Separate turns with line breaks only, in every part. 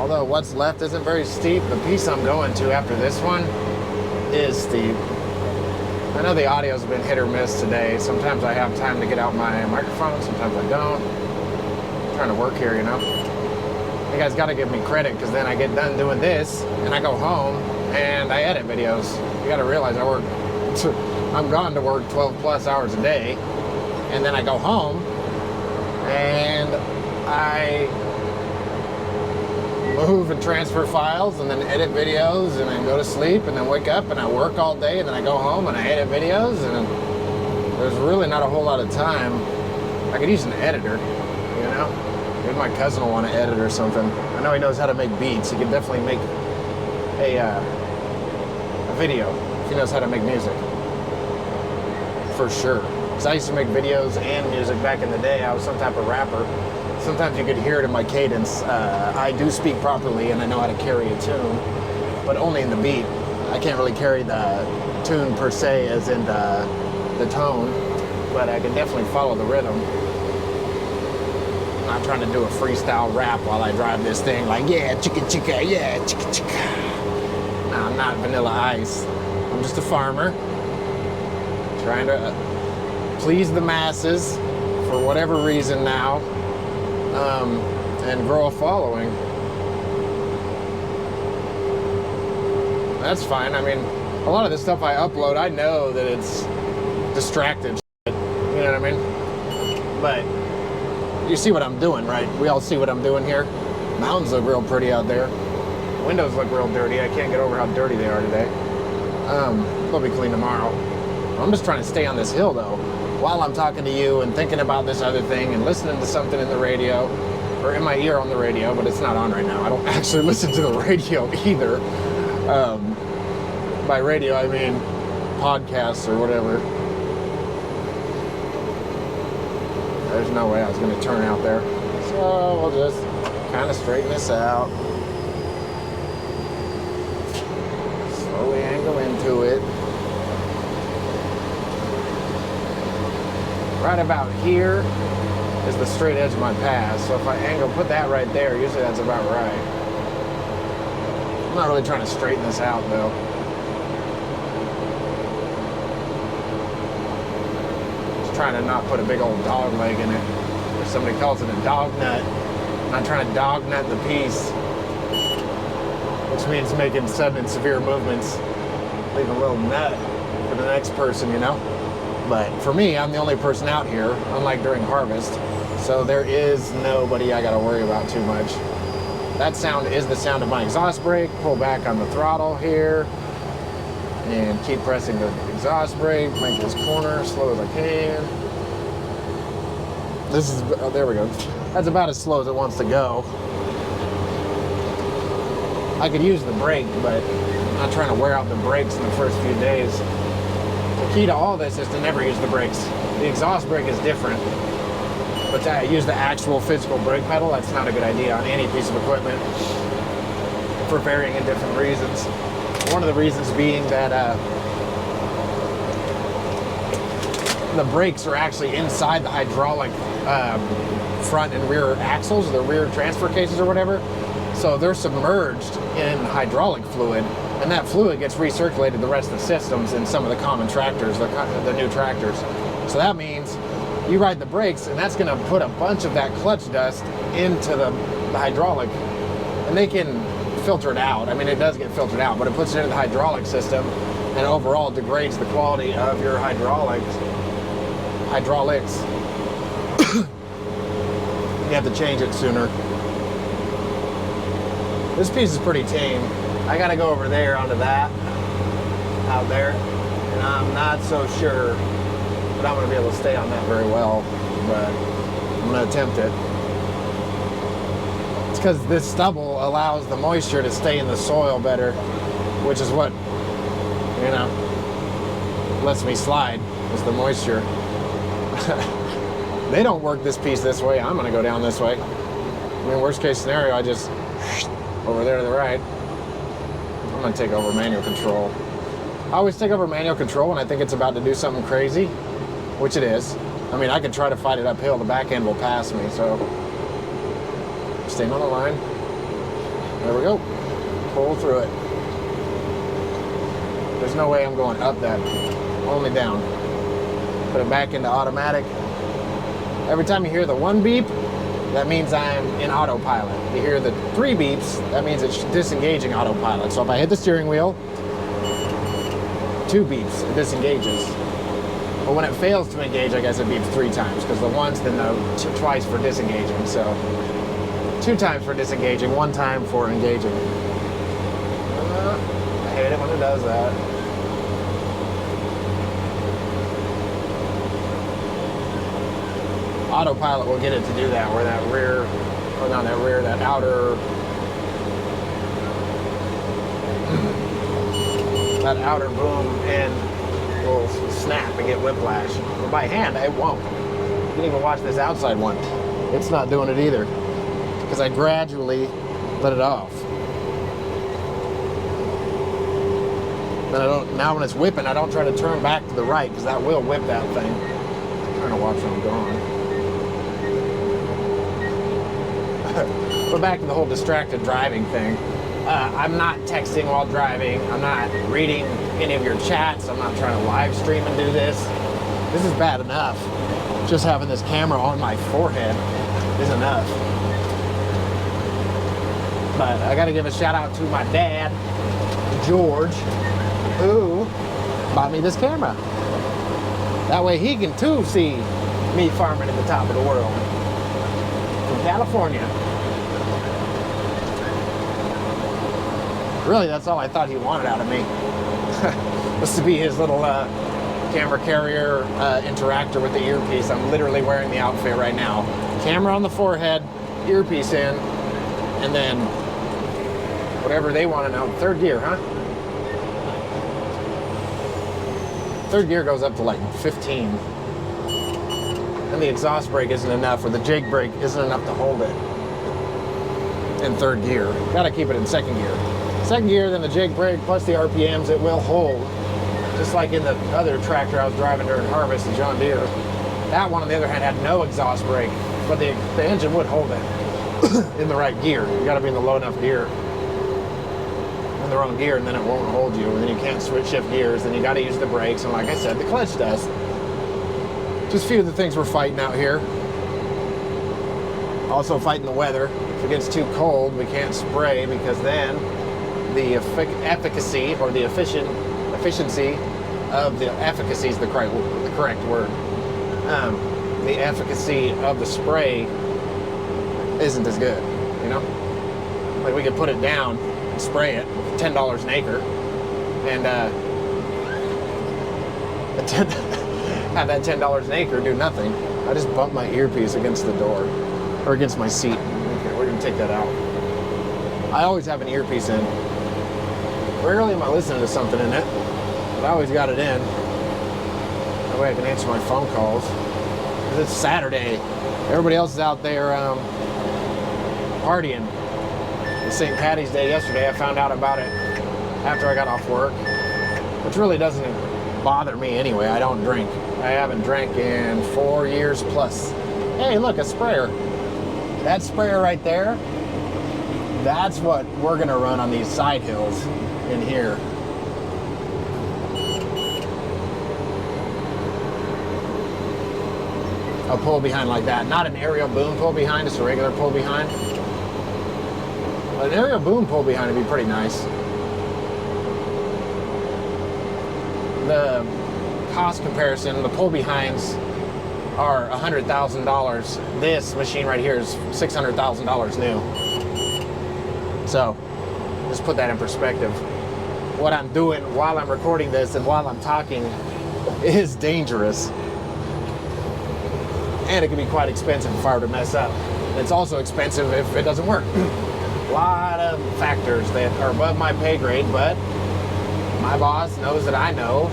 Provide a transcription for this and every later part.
Although what's left isn't very steep, the piece I'm going to after this one is steep. I know the audio's been hit or miss today. Sometimes I have time to get out my microphone, sometimes I don't. I'm trying to work here, you know? You guys gotta give me credit, because then I get done doing this, and I go home, and I edit videos. You gotta realize I'm gone to work 12 plus hours a day, and then I go home, and I move and transfer files, and then edit videos, and then go to sleep, and then wake up, and I work all day, and then I go home, and I edit videos, and there's really not a whole lot of time. I could use an editor, you know? Maybe my cousin will want to edit or something. I know he knows how to make beats. He could definitely make a video if he knows how to make music. For sure. Because I used to make videos and music back in the day. I was some type of rapper. Sometimes you could hear it in my cadence. I do speak properly and I know how to carry a tune, but only in the beat. I can't really carry the tune per se as in the tone, but I can definitely follow the rhythm. I'm not trying to do a freestyle rap while I drive this thing like, yeah, chicka chicka, yeah, chicka chicka. No, I'm not Vanilla Ice. I'm just a farmer trying to please the masses for whatever reason now, and grow a following. That's fine. I mean, a lot of the stuff I upload, I know that it's distracted shit, you know what I mean? But you see what I'm doing, right? We all see what I'm doing here. Mountains look real pretty out there. Windows look real dirty. I can't get over how dirty they are today. They'll be clean tomorrow. I'm just trying to stay on this hill though, while I'm talking to you and thinking about this other thing and listening to something in the radio, or in my ear on the radio, but it's not on right now. I don't actually listen to the radio either. By radio, I mean podcasts or whatever. There's no way I was going to turn out there. So we'll just kind of straighten this out. Slowly angle into it. Right about here is the straight edge of my path. So if I angle, put that right there, usually that's about right. I'm not really trying to straighten this out though. Trying to not put a big old dog leg in it. Or somebody calls it a dog nut. I'm not trying to dog nut the piece, which means making sudden and severe movements. Leave a little nut for the next person, you know? But for me, I'm the only person out here, unlike during harvest. So there is nobody I gotta worry about too much. That sound is the sound of my exhaust brake. Pull back on the throttle here. And keep pressing the exhaust brake, make this corner as slow as I can. This is, oh, there we go. That's about as slow as it wants to go. I could use the brake, but I'm not trying to wear out the brakes in the first few days. The key to all this is to never use the brakes. The exhaust brake is different, but to use the actual physical brake pedal, that's not a good idea on any piece of equipment for varying and different reasons. One of the reasons being that the brakes are actually inside the hydraulic front and rear axles, the rear transfer cases or whatever. So they're submerged in hydraulic fluid, and that fluid gets recirculated the rest of the systems in some of the common tractors, the new tractors. So that means you ride the brakes, and that's going to put a bunch of that clutch dust into the hydraulic, and they can filter it out. I mean, it does get filtered out, but it puts it into the hydraulic system and overall degrades the quality of your hydraulics. You have to change it sooner. This piece is pretty tame. I gotta go over there onto that, out there, and I'm not so sure that I'm gonna be able to stay on that very well, but I'm gonna attempt it. Because this stubble allows the moisture to stay in the soil better, which is what, you know, lets me slide, is the moisture. They don't work this piece this way. I'm gonna go down this way. I mean, worst case scenario, I just over there to the right. I'm gonna take over manual control. I always take over manual control when I think it's about to do something crazy, which it is. I mean, I could try to fight it uphill. The back end will pass me, so staying on the line. There we go. Pull through it. There's no way I'm going up that. Only down. Put it back into automatic. Every time you hear the 1 beep, that means I'm in autopilot. You hear the 3 beeps, that means it's disengaging autopilot. So if I hit the steering wheel, 2 beeps, it disengages. But when it fails to engage, I guess it beeps 3 times, because the once, then the twice for disengaging. So 2 times for disengaging, 1 time for engaging. I hate it when it does that. Autopilot will get it to do that, where that rear, or not that rear, that outer, that outer boom end will snap and get whiplash. But by hand, it won't. You can even watch this outside one. It's not doing it either, because I gradually let it off. Then I don't, now when it's whipping, I don't try to turn back to the right, because that will whip that thing. I'm trying to watch where I'm going. But back to the whole distracted driving thing. I'm not texting while driving. I'm not reading any of your chats. I'm not trying to live stream and do this. This is bad enough. Just having this camera on my forehead is enough. But I gotta give a shout out to my dad, George, who bought me this camera. That way he can too see me farming at the top of the world. From California. Really, that's all I thought he wanted out of me. Was to be his little camera carrier interactor with the earpiece. I'm literally wearing the outfit right now. Camera on the forehead, earpiece in, and then whatever they want to know. 3rd gear, huh? 3rd gear goes up to like 15. And the exhaust brake isn't enough, or the jake brake isn't enough to hold it in 3rd gear. Gotta keep it in 2nd gear. 2nd gear, then the jake brake plus the RPMs, it will hold. Just like in the other tractor I was driving during harvest, the John Deere. That one, on the other hand, had no exhaust brake, but the engine would hold it in the right gear. You gotta be in the low enough gear, in the wrong gear, and then it won't hold you, and then you can't switch shift gears, then you gotta use the brakes, and like I said, the clutch does. Just a few of the things we're fighting out here. Also fighting the weather. If it gets too cold, we can't spray, because then the efficacy, or the efficiency of the efficacy is the correct word. The efficacy of the spray isn't as good, you know? Like we could put it down and spray it, $10 an acre, and have that $10 an acre do nothing. I just bumped my earpiece against the door, or against my seat. Okay, we're gonna take that out. I always have an earpiece in. Rarely am I listening to something in it, but I always got it in. That way I can answer my phone calls. Because it's Saturday. Everybody else is out there partying. It's St. Patty's Day yesterday. I found out about it after I got off work, which really doesn't bother me anyway. I don't drink. I haven't drank in 4 years plus. Hey, look, a sprayer. That sprayer right there, that's what we're gonna run on these side hills in here. A pull behind like that. Not an aerial boom pull behind, just a regular pull behind. But an aerial boom pull behind would be pretty nice. The cost comparison, the pull behinds are $100,000. This machine right here is $600,000 new. So, just put that in perspective. What I'm doing while I'm recording this and while I'm talking is dangerous. And it can be quite expensive if I were to mess up. It's also expensive if it doesn't work. A lot of factors that are above my pay grade, but my boss knows that I know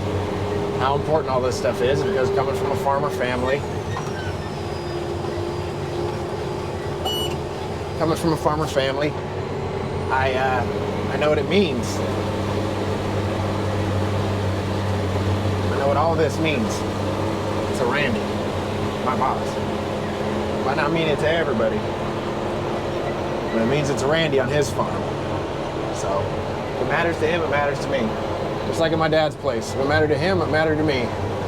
how important all this stuff is, because coming from a farmer family, I know what it means. I know what all this means. To Randy, my boss. Might not mean it to everybody, but it means it's Randy on his farm. So if it matters to him, it matters to me. Just like at my dad's place. If it mattered to him, it mattered to me.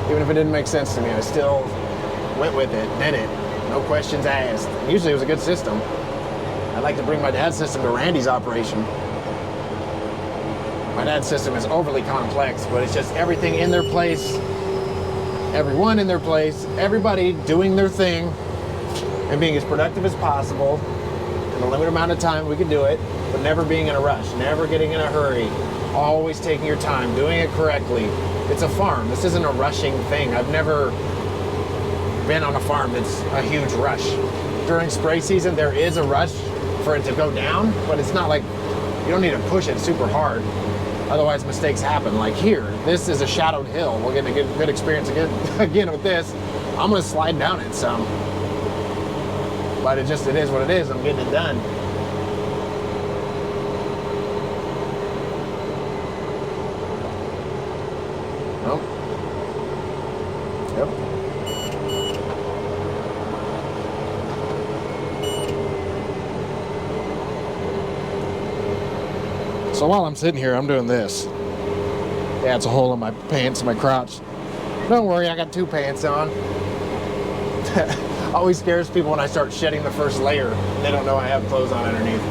Even if it didn't make sense to me, I still went with it, did it. No questions asked. Usually it was a good system. I'd like to bring my dad's system to Randy's operation. My dad's system is overly complex, but it's just everything in their place, everyone in their place, everybody doing their thing, and being as productive as possible in a limited amount of time we could do it, but never being in a rush, never getting in a hurry, always taking your time, doing it correctly. It's a farm. This isn't a rushing thing. I've never been on a farm that's a huge rush. During spray season, there is a rush for it to go down, but it's not like you don't need to push it super hard. Otherwise, mistakes happen. Like here, this is a shadowed hill. We'll get a good experience again with this. I'm gonna slide down it some. But it is what it is. I'm getting it done. Nope. Yep. So while I'm sitting here, I'm doing this. Yeah, it's a hole in my pants, my crotch. Don't worry, I got 2 pants on. Always scares people when I start shedding the first layer. They don't know I have clothes on underneath.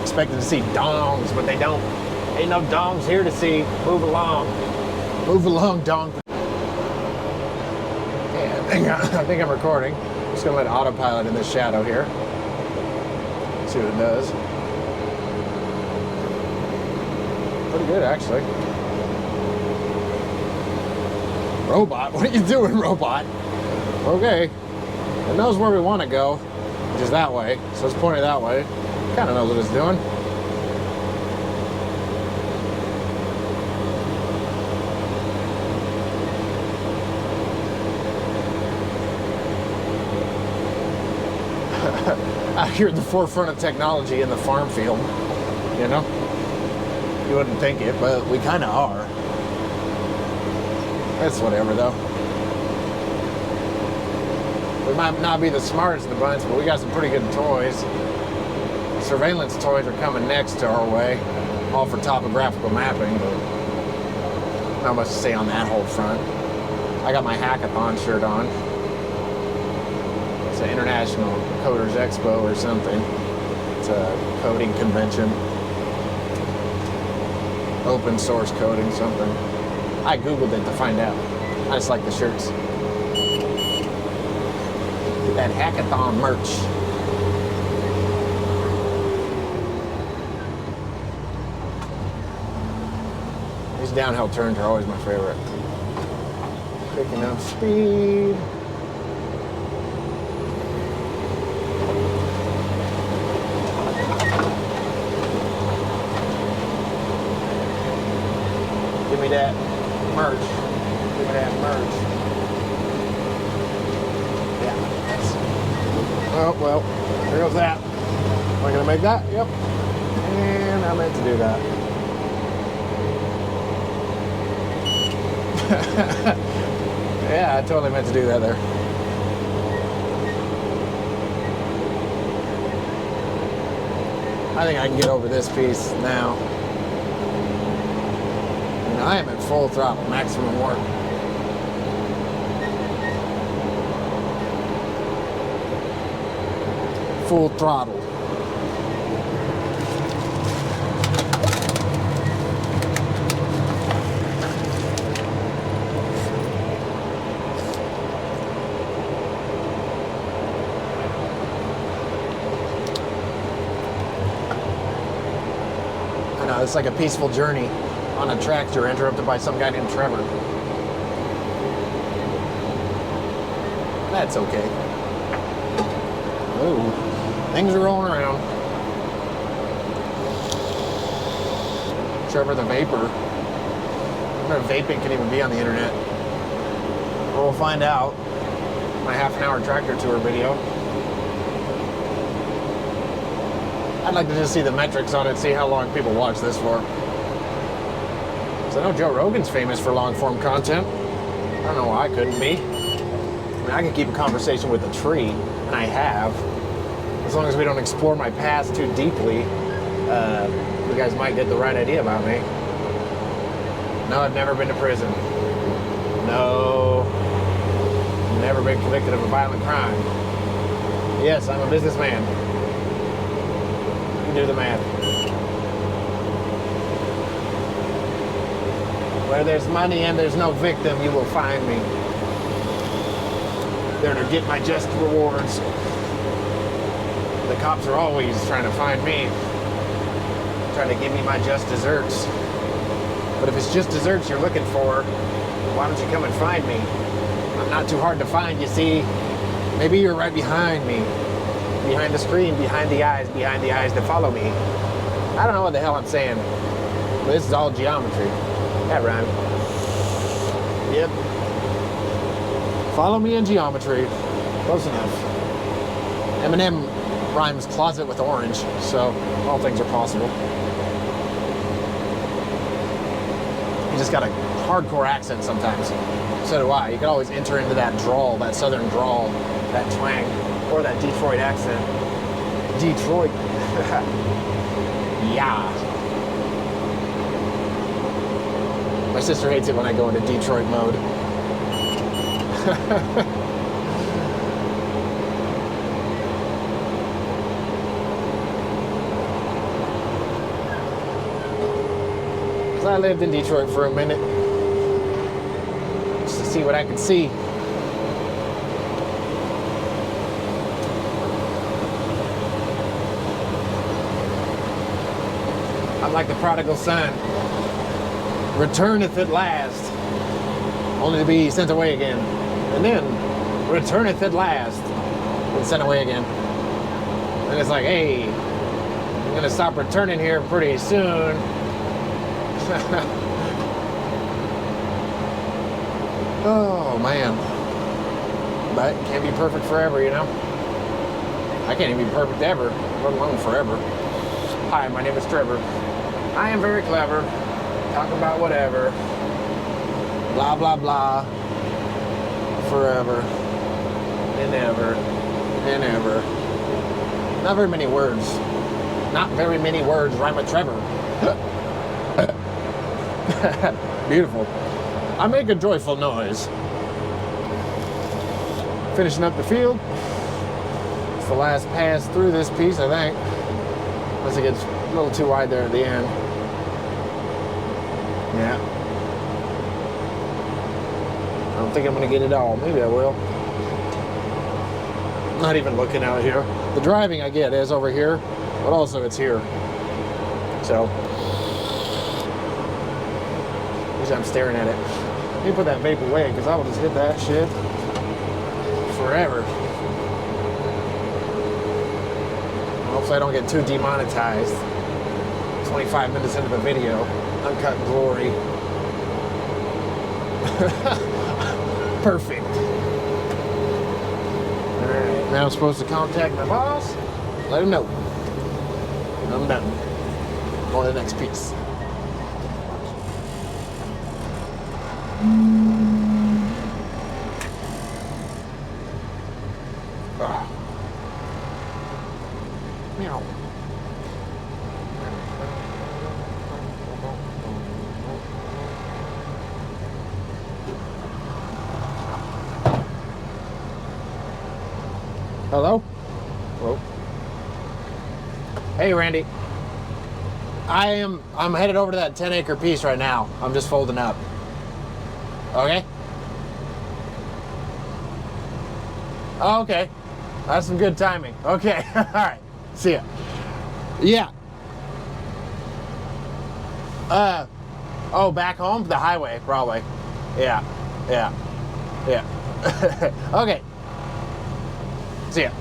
Expecting to see dongs, but they don't. Ain't no dongs here to see. Move along. Move along, dong. Yeah, I think I'm recording. Just gonna let autopilot in this shadow here. See what it does. Pretty good, actually. Robot, what are you doing, robot? Okay, it knows where we want to go, which is that way, so it's pointed that way. Kind of knows what it's doing. Out here at the forefront of technology in the farm field, you know? You wouldn't think it, but we kind of are. It's whatever, though. We might not be the smartest of the bunch, but we got some pretty good toys. Surveillance toys are coming next to our way, all for topographical mapping, but not much to say on that whole front. I got my hackathon shirt on. It's an International Coders Expo or something. It's a coding convention. Open source coding, something. I Googled it to find out. I just like the shirts. Get that hackathon merch. These downhill turns are always my favorite. Picking up speed. Give me that merch. Give me that merch. Yeah. Oh, well, there goes that. Am I going to make that? Yep. And I meant to do that. Yeah, I totally meant to do that there. I think I can get over this piece now. I am at full throttle, maximum work. Full throttle. I know, it's like a peaceful journey on a tractor interrupted by some guy named Trevor. That's okay. Ooh, things are rolling around. Trevor the Vapor. I wonder if vaping can even be on the internet. Well, we'll find out. My half-an-hour tractor tour video. I'd like to just see the metrics on it, see how long people watch this for. I know Joe Rogan's famous for long-form content. I don't know why I couldn't be. I mean, I can keep a conversation with a tree, and I have. As long as we don't explore my past too deeply, You guys might get the right idea about me. No, I've never been to prison. No, never been convicted of a violent crime. Yes, I'm a businessman. You do the math. Where there's money and there's no victim, you will find me. There to get my just rewards. The cops are always trying to find me. Trying to give me my just desserts. But if it's just desserts you're looking for, why don't you come and find me? I'm not too hard to find, you see. Maybe you're right behind me. Behind the screen, behind the eyes that follow me. I don't know what the hell I'm saying. But this is all geometry. That rhymed. Yep. Follow me in geometry. Close enough. Eminem rhymes closet with orange, so all things are possible. You just got a hardcore accent sometimes. So do I. You can always enter into that drawl, that southern drawl, that twang, or that Detroit accent. Detroit. Yeah. My sister hates it when I go into Detroit mode. Because I lived in Detroit for a minute. Just to see what I could see. I'm like the prodigal son. Returneth at last, only to be sent away again. And then returneth at last, and sent away again. And it's like, hey, I'm gonna stop returning here pretty soon. Oh man. But it can't be perfect forever, you know? I can't even be perfect ever, let alone forever. Hi, my name is Trevor. I am very clever. Talk about whatever. Blah, blah, blah. Forever. And ever. And ever. Not very many words. Not very many words rhyme with Trevor. Beautiful. I make a joyful noise. Finishing up the field. It's the last pass through this piece, I think. Unless it gets a little too wide there at the end. Yeah. I don't think I'm going to get it all. Maybe I will. Not even looking out here. The driving I get is over here, but also it's here. So, at least I'm staring at it. Let me put that vape away because I will just hit that shit forever. Hopefully I don't get too demonetized. 25 minutes into the video. Uncut glory. Perfect. Alright, now I'm supposed to contact my boss. Let him know. I'm done. On to the next piece. Meow. Hello? Hello? Hey, Randy. I'm headed over to that 10-acre piece right now. I'm just folding up. Okay? Oh, okay. That's some good timing. Okay. All right. See ya. Yeah. Oh, back home? The highway, probably. Yeah. Yeah. Yeah. Okay. See ya.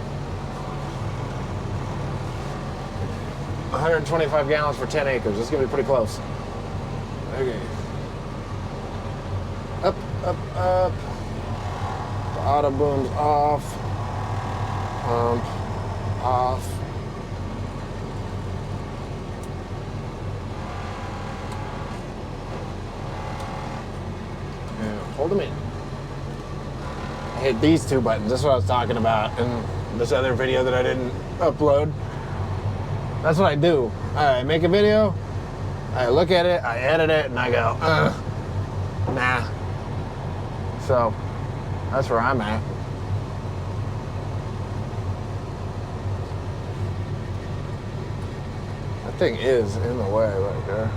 125 gallons for 10 acres. That's gonna be pretty close. Okay. Up, up, up. The auto boom's off. Pump off. Yeah, hold them in. I hit these two buttons. That's what I was talking about in this other video that I didn't upload. That's what I do. I make a video, I look at it, I edit it, and I go, nah. So that's where I'm at. That thing is in the way right there.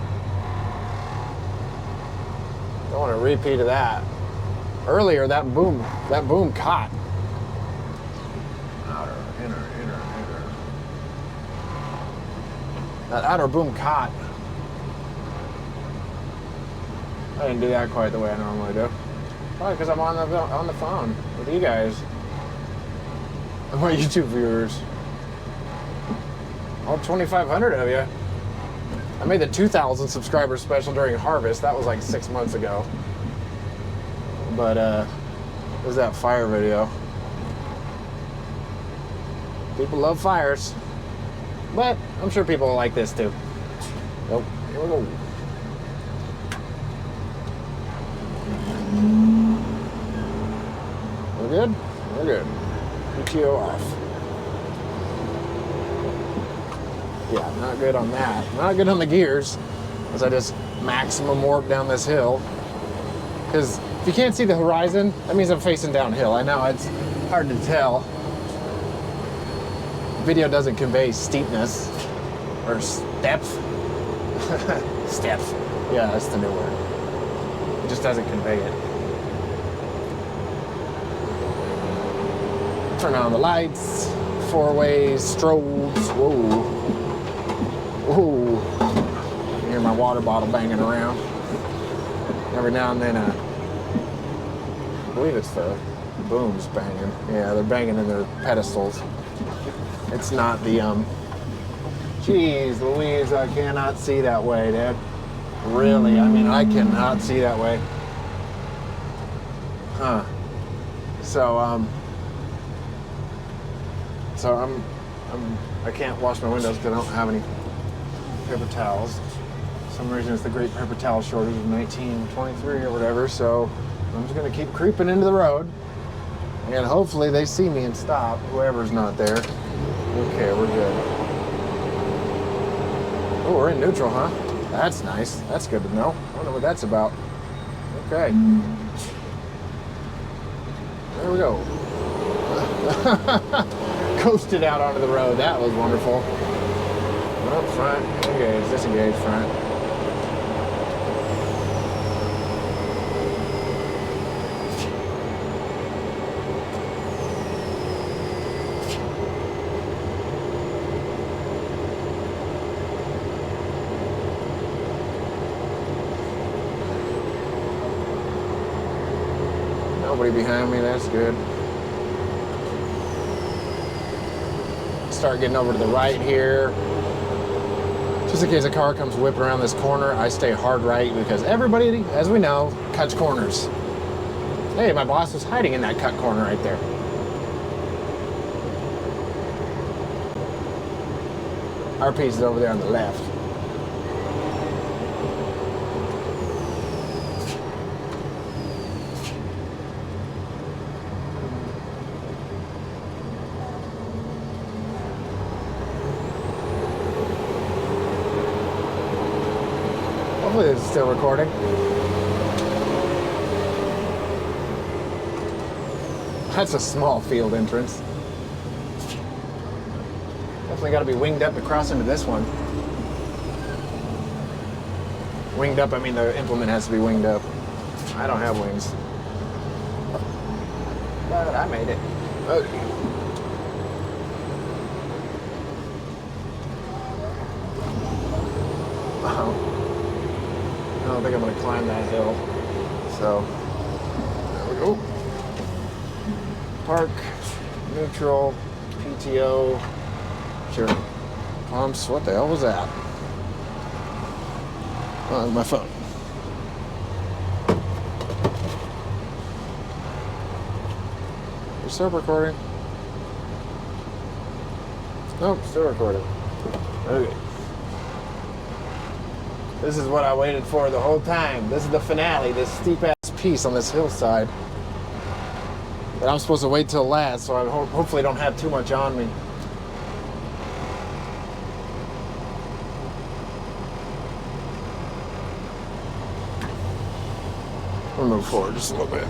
Don't want to repeat of that. Earlier, that boom caught. Outer, inner. That outer boom caught. I didn't do that quite the way I normally do. Probably because I'm on the phone with you guys. My YouTube viewers. All 2,500 of you. I made the 2,000 subscriber special during Harvest. That was like 6 months ago. But it was that fire video. People love fires. But I'm sure people will like this too. Nope. Here we go. We're good? We're good. PTO off. Yeah, not good on that. Not good on the gears, as I just maximum warp down this hill. Because if you can't see the horizon, that means I'm facing downhill. I know, it's hard to tell. Video doesn't convey steepness or depth. Depth. Yeah, that's the new word. It just doesn't convey it. Turn on the lights, 4-ways, strobes. Whoa. Ooh, I can hear my water bottle banging around. Every now and then, I believe it's the booms banging. Yeah, they're banging in their pedestals. It's not the, Jeez Louise, I cannot see that way, Dad. Really, I mean, I cannot see that way. Huh. So I can't wash my windows because I don't have any paper towels. For some reason it's the great paper towel shortage of 1923 or whatever, so I'm just gonna keep creeping into the road and hopefully they see me and stop, whoever's not there. Okay, we're good. Oh, we're in neutral, huh? That's nice. That's good to know. I wonder what that's about. Okay. There we go. Coasted out onto the road. That was wonderful. Up front, engage, disengage front. Nobody behind me, that's good. Start getting over to the right here. Just in case a car comes whipping around this corner, I stay hard right because everybody, as we know, cuts corners. Hey, my boss was hiding in that cut corner right there. Our piece is over there on the left. Hopefully it's still recording. That's a small field entrance. Definitely got to be winged up to cross into this one. Winged up, I mean the implement has to be winged up. I don't have wings. But I made it. Okay. I don't think I'm going to climb that hill. So, there we go. Park, neutral, PTO, sure. Pumps, what the hell was that? Oh, my phone. You still recording? Nope, still recording. Okay. This is what I waited for the whole time. This is the finale, this steep-ass piece on this hillside. But I'm supposed to wait till last, so I hopefully don't have too much on me. We'll move forward just a little bit.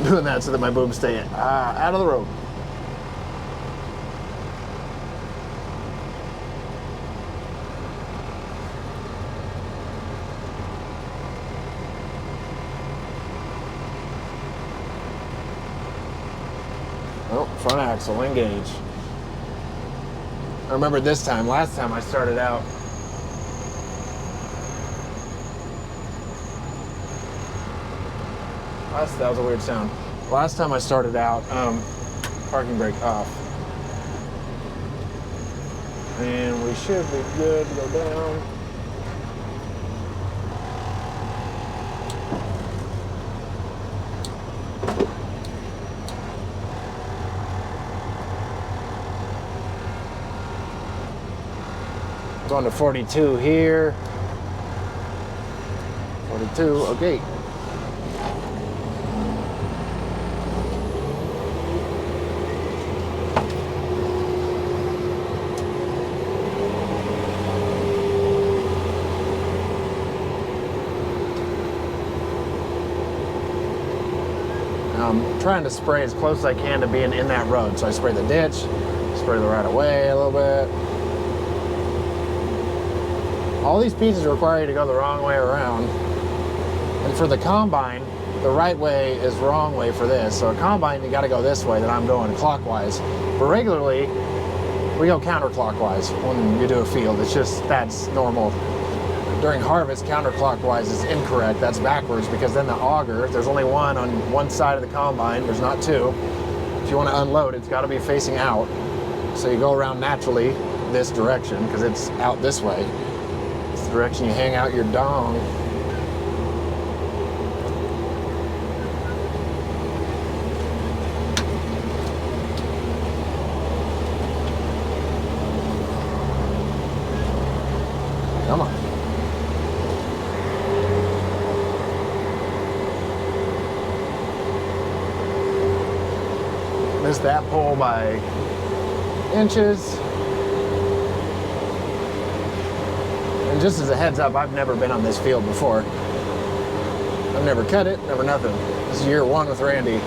Doing that so that my booms stay out of the road. Oh, front axle, engage. I remember this time, last time I started out. That was a weird sound. Last time I started out, parking brake off. And we should be good to go down. Going to 42 here. 42, okay. I'm trying to spray as close as I can to being in that road. So I spray the ditch, spray the right of way a little bit. All these pieces require you to go the wrong way around. And for the combine, the right way is wrong way for this. So a combine, you gotta go this way that I'm going clockwise. But regularly, we go counterclockwise when you do a field. It's just, that's normal. During harvest, counterclockwise is incorrect. That's backwards because then the auger, there's only one on one side of the combine, there's not two. If you wanna unload, it's gotta be facing out. So you go around naturally this direction because it's out this way. It's the direction you hang out your dong. Come on. Missed that pole by inches. And just as a heads up, I've never been on this field before. I've never cut it, never nothing. This is year one with Randy.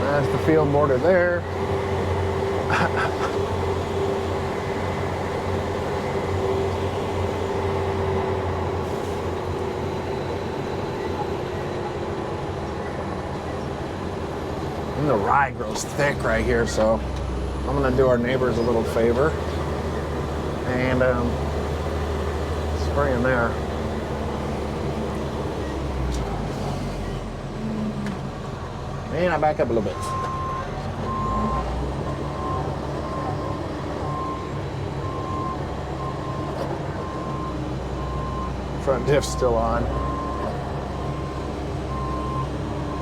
That's the field border there. And the rye grows thick right here, so I'm gonna do our neighbors a little favor and spray in there. And I back up a little bit. Front diff's still on.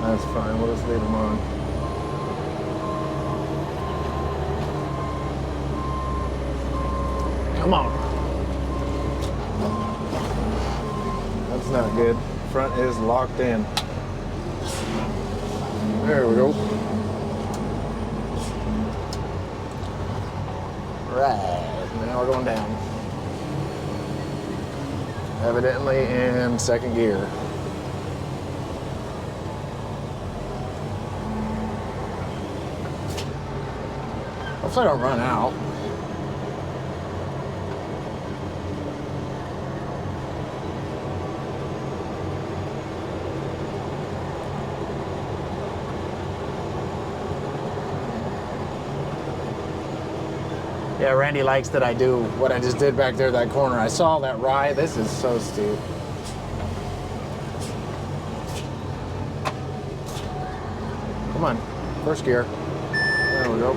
That's fine, we'll just leave them on. Come on. That's not good. Front is locked in. There we go. Right, now we're going down. Evidently in second gear. Hopefully I don't run out. Yeah, Randy likes that I do what I just did back there, that corner. I saw that rye. This is so steep. Come on, first gear. There we go.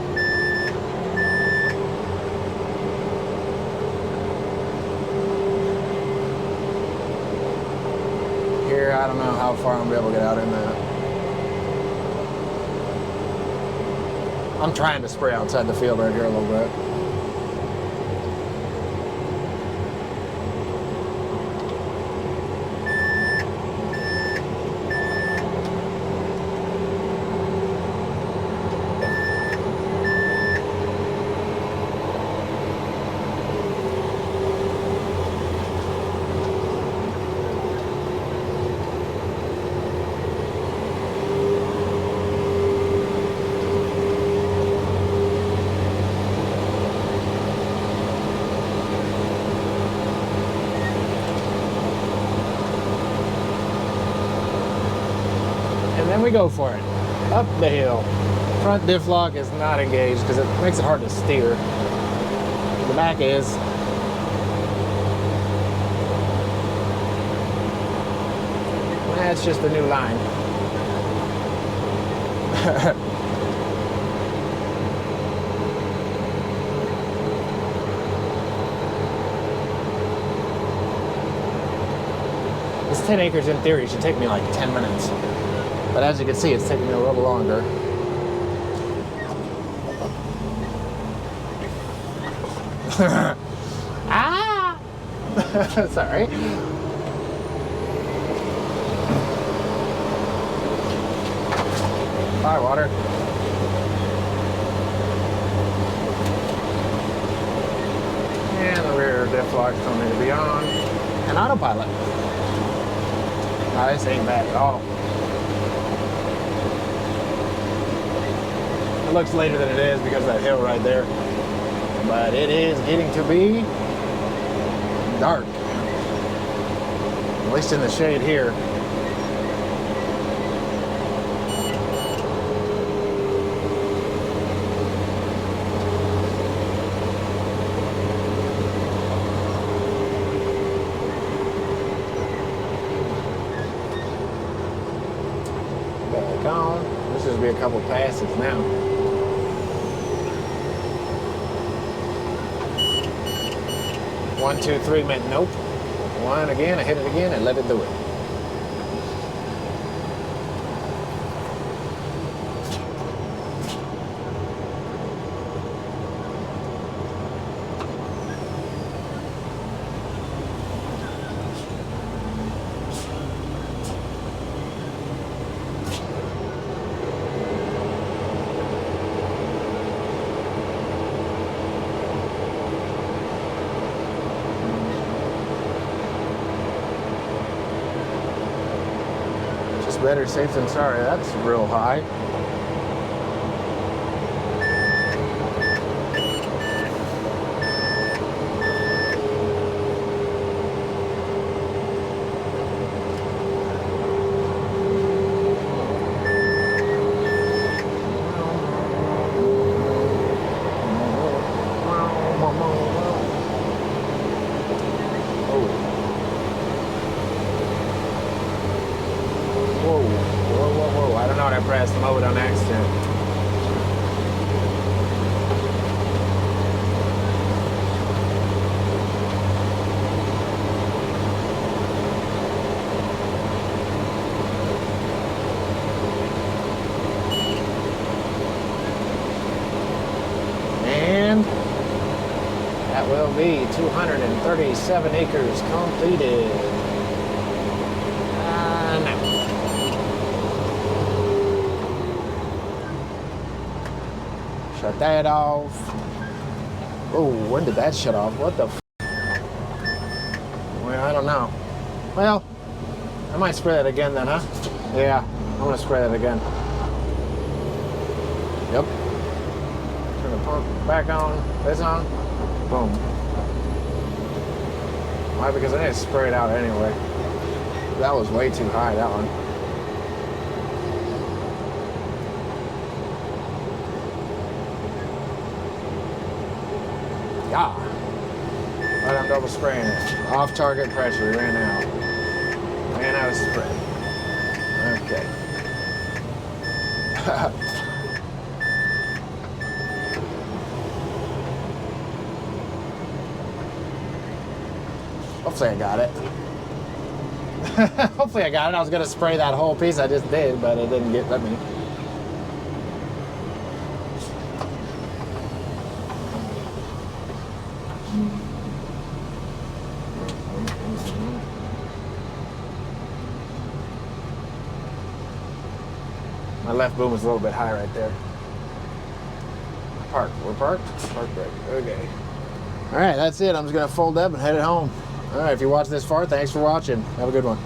Here, I don't know how far I'm gonna be able to get out in that. I'm trying to spray outside the field right here a little bit. we go for it. Up the hill. Front diff lock is not engaged because it makes it hard to steer. The back is. That's just the new line. This 10 acres in theory should take me like 10 minutes. But as you can see, it's taking me a little longer. Ah! Sorry. Bye, water. And the rear diff locks don't need to be on. And autopilot. This ain't bad at all. It looks later than it is because of that hill right there. But it is getting to be dark. At least in the shade here. Back on. This should be a couple passes now. One, two, three meant nope. One again, I hit it again and let it do it. Better safe than sorry. That's real high. I pressed the mode on accident. And that will be 237 acres completed. No. Shut that off. Oh, when did that shut off? What the f? Well, I don't know. Well, I might spray that again then, huh? Yeah, I'm gonna spray that again. Yep. Turn the pump back on. This on. Boom. Why? Because I need to spray it out anyway. That was way too high, that one. Yeah. But I'm double spraying it. Off target pressure, ran out. Ran out of spray. Okay. Hopefully I got it. Hopefully I got it. I was gonna spray that whole piece. I just did, but it didn't let me. My left boom was a little bit high right there. Parked. We're parked? Park brake. Okay. All right, that's it. I'm just going to fold up and head it home. All right, if you watched this far, thanks for watching. Have a good one.